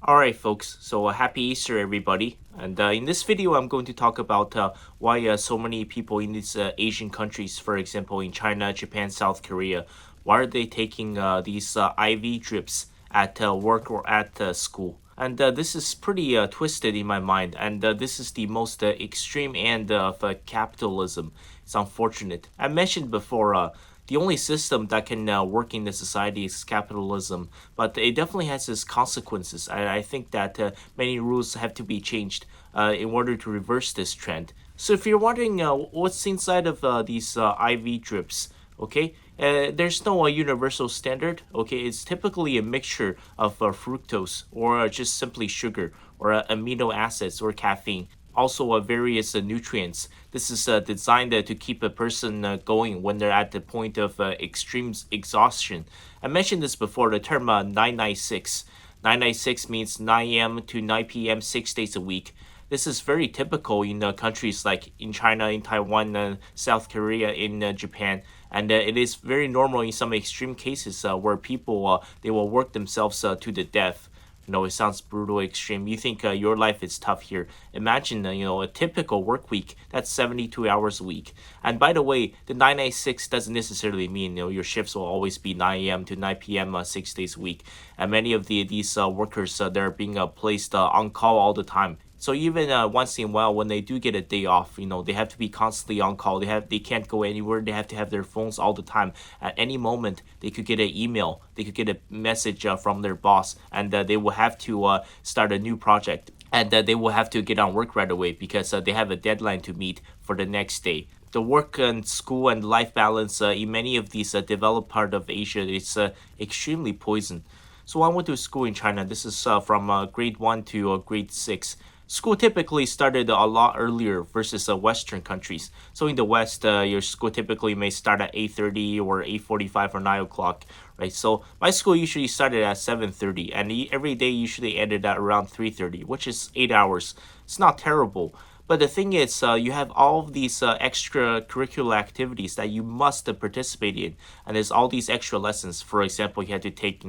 All right, folks. So happy Easter, everybody. And in this video, I'm going to talk about why so many people in these Asian countries, for example, in China, Japan, South Korea, why are they taking these IV drips at work or at school? And this is pretty twisted in my mind. And this is the most extreme end of capitalism. It's unfortunate. I mentioned before, the only system that can work in the society is capitalism, but it definitely has its consequences. I think that many rules have to be changed in order to reverse this trend. So if you're wondering what's inside of these IV drips, okay, there's no universal standard. Okay, it's typically a mixture of fructose or just simply sugar or amino acids or caffeine. Also, various nutrients. This is designed to keep a person going when they're at the point of extreme exhaustion. I mentioned this before. The term 996. 996 means 9 a.m. to 9 p.m. 6 days a week. This is very typical in countries like in China, in Taiwan, South Korea, in Japan, and it is very normal in some extreme cases where people they will work themselves to the death. It sounds brutal, extreme. You think your life is tough here. Imagine, a typical work week. That's 72 hours a week. And by the way, the 996 doesn't necessarily mean, your shifts will always be 9 a.m. to 9 p.m. 6 days a week. And many of these workers, they're being placed on call all the time. So even once in a while, when they do get a day off, they have to be constantly on call. They can't go anywhere. They have to have their phones all the time. At any moment, they could get an email. They could get a message from their boss, and they will have to start a new project. And they will have to get on work right away because they have a deadline to meet for the next day. The work and school and life balance in many of these developed part of Asia is extremely poison. So I went to school in China. This is from grade 1 to grade 6. School typically started a lot earlier versus Western countries. So in the West, your school typically may start at 8:30 or 8:45 or 9 o'clock, right? So my school usually started at 7:30, and every day usually ended at around 3:30, which is 8 hours. It's not terrible. But the thing is, you have all of these extracurricular activities that you must participate in, and there's all these extra lessons. For example, you had to take,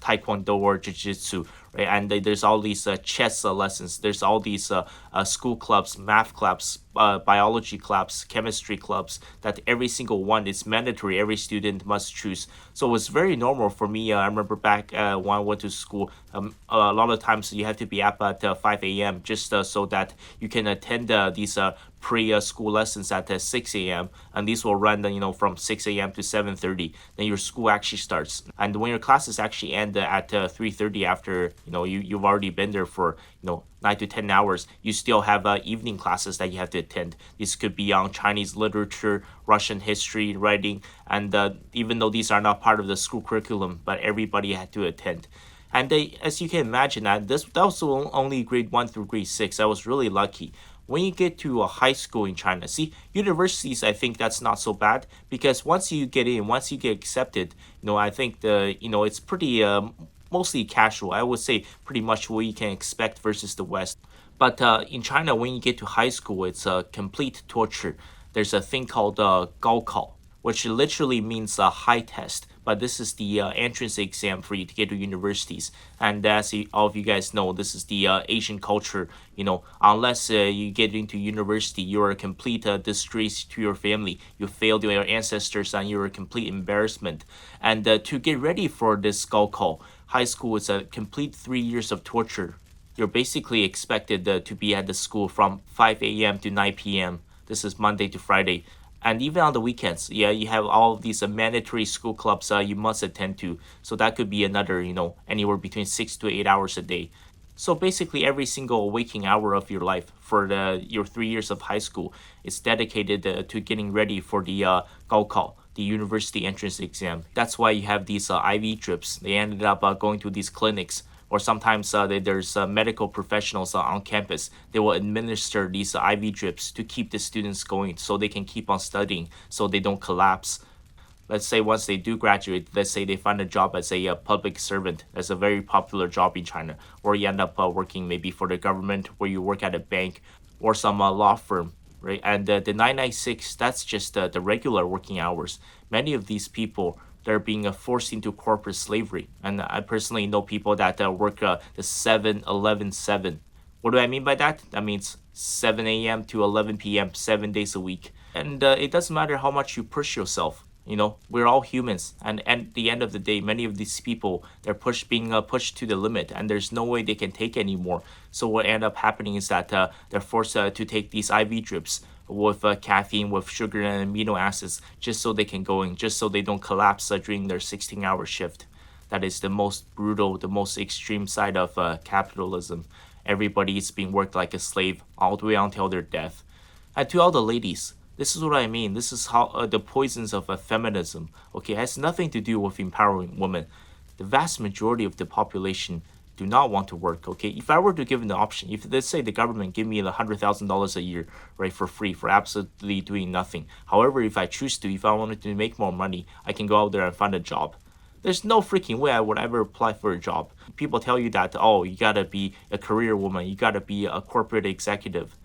taekwondo or jiu-jitsu, right? And there's all these chess lessons. There's all these school clubs, math clubs, biology clubs, chemistry clubs. That every single one is mandatory. Every student must choose. So it's very normal for me. I remember back when I went to school, a lot of times you have to be up at 5 a.m. just so that you can attend these pre-school lessons at 6 a.m. and these will run from 6 a.m. to 7:30. Then your school actually starts, and when your classes actually end at 3:30, after you've already been there for 9 to 10 hours, you still have evening classes that you have to attend. This could be on Chinese literature, Russian history, writing, and even though these are not part of the school curriculum, but everybody had to attend. And as you can imagine, that was only grade 1 through grade 6. I was really lucky. When you get to a high school in China, see, universities, I think that's not so bad because once you get in, once you get accepted, I think it's pretty mostly casual. I would say pretty much what you can expect versus the West. But in China, when you get to high school, it's a complete torture. There's a thing called 高考, which literally means a high test. But this is the entrance exam for you to get to universities. And as all of you guys know, this is the Asian culture. Unless you get into university, you're a complete disgrace to your family. You failed your ancestors, and you're a complete embarrassment. And to get ready for this 高考, high school is a complete 3 years of torture. You're basically expected to be at the school from 5 a.m. to 9 p.m. This is Monday to Friday. And even on the weekends, yeah, you have all of these mandatory school clubs you must attend to. So that could be another, anywhere between 6 to 8 hours a day. So basically, every single waking hour of your life for your 3 years of high school is dedicated to getting ready for the 高考, the university entrance exam. That's why you have these IV drips. They ended up going to these clinics, or sometimes there's medical professionals on campus. They will administer these IV drips to keep the students going so they can keep on studying so they don't collapse. Let's say once they do graduate, let's say they find a job as a public servant. That's a very popular job in China. Or you end up working maybe for the government, where you work at a bank or some law firm, right? And the 996, that's just the regular working hours. Many of these people they're being forced into corporate slavery. And I personally know people that work the 7-11-7. What do I mean by that? That means 7 a.m. to 11 p.m., 7 days a week. And it doesn't matter how much you push yourself. We're all humans, and at the end of the day, many of these people, they're being pushed to the limit, and there's no way they can take anymore. So what end up happening is that they're forced to take these IV drips with caffeine, with sugar and amino acids, just so they can go in, just so they don't collapse during their 16-hour shift. That is the most brutal, the most extreme side of capitalism. Everybody is being worked like a slave all the way until their death. And to all the ladies, this is what I mean. This is how the poisons of feminism. Okay, it has nothing to do with empowering women. The vast majority of the population do not want to work. Okay, if I were to give them the option, if let's say the government give me $100,000 a year, right, for free, for absolutely doing nothing. However, if I choose to, if I wanted to make more money, I can go out there and find a job. There's no freaking way I would ever apply for a job. People tell you that, oh, you gotta be a career woman, you gotta be a corporate executive.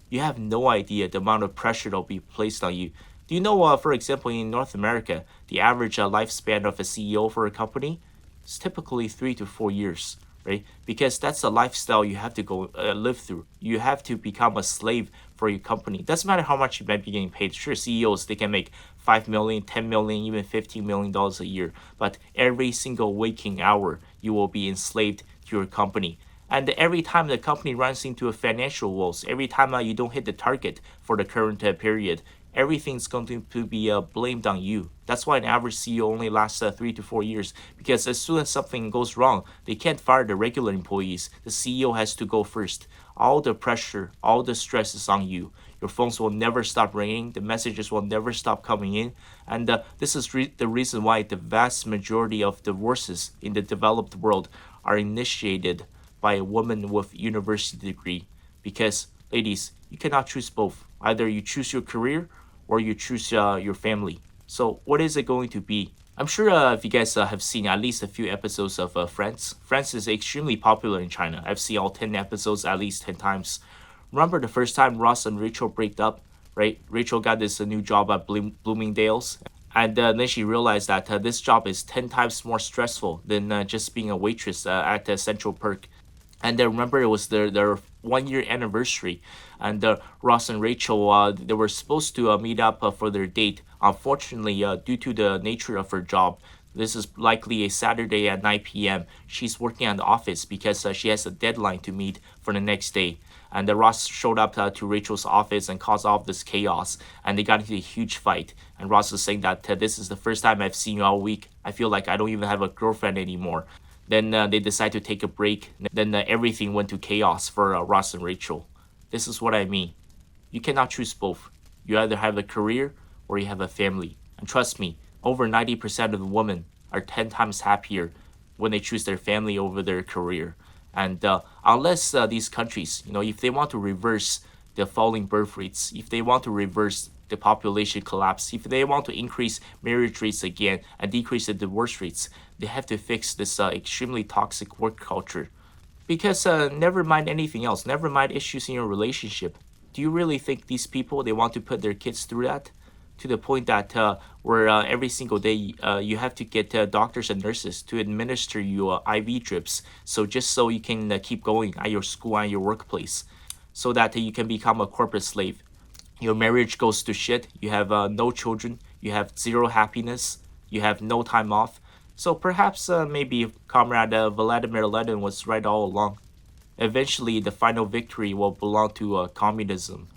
You have no idea the amount of pressure that'll be placed on you. Do you know, for example, in North America, the average lifespan of a CEO for a company is typically 3 to 4 years, right? Because that's the lifestyle you have to go live through. You have to become a slave for your company. Doesn't matter how much you might be getting paid. Sure, CEOs, they can make 5 million, 10 million, even $15 million a year. But every single waking hour, you will be enslaved to your company. And every time the company runs into a financial woes, every time you don't hit the target for the current period, everything's going to be blamed on you. That's why an average CEO only lasts 3 to 4 years, because as soon as something goes wrong, they can't fire the regular employees. The CEO has to go first. All the pressure, all the stress is on you. Your phones will never stop ringing. The messages will never stop coming in. And this is the reason why the vast majority of divorces in the developed world are initiated by a woman with university degree. Because, ladies, you cannot choose both. Either you choose your career or you choose your family. So what is it going to be? I'm sure if you guys have seen at least a few episodes of Friends. Friends is extremely popular in China. I've seen all 10 episodes at least 10 times. Remember the first time Ross and Rachel break up, right? Rachel got this new job at Bloomingdale's. And then she realized that this job is 10 times more stressful than just being a waitress at Central Perk. And then remember, it was their 1 year anniversary, and Ross and Rachel, they were supposed to meet up for their date. Unfortunately, due to the nature of her job, this is likely a Saturday at 9 p.m. She's working at the office because she has a deadline to meet for the next day. And Ross showed up to Rachel's office and caused all this chaos, and they got into a huge fight. And Ross was saying that this is the first time I've seen you all week. I feel like I don't even have a girlfriend anymore. Then they decide to take a break. Then everything went to chaos for Ross and Rachel. This is what I mean. You cannot choose both. You either have a career or you have a family. And trust me, over 90% of the women are 10 times happier when they choose their family over their career. And unless these countries, if they want to reverse the falling birth rates, if they want to reverse the population collapse, if they want to increase marriage rates again and decrease the divorce rates, they have to fix this extremely toxic work culture. Because never mind anything else, never mind issues in your relationship. Do you really think these people, they want to put their kids through that? To the point that where every single day you have to get doctors and nurses to administer you IV drips, just so you can keep going at your school and your workplace, so that you can become a corporate slave. Your marriage goes to shit. You have no children. You have zero happiness. You have no time off. So perhaps maybe Comrade Vladimir Lenin was right all along. Eventually, the final victory will belong to communism.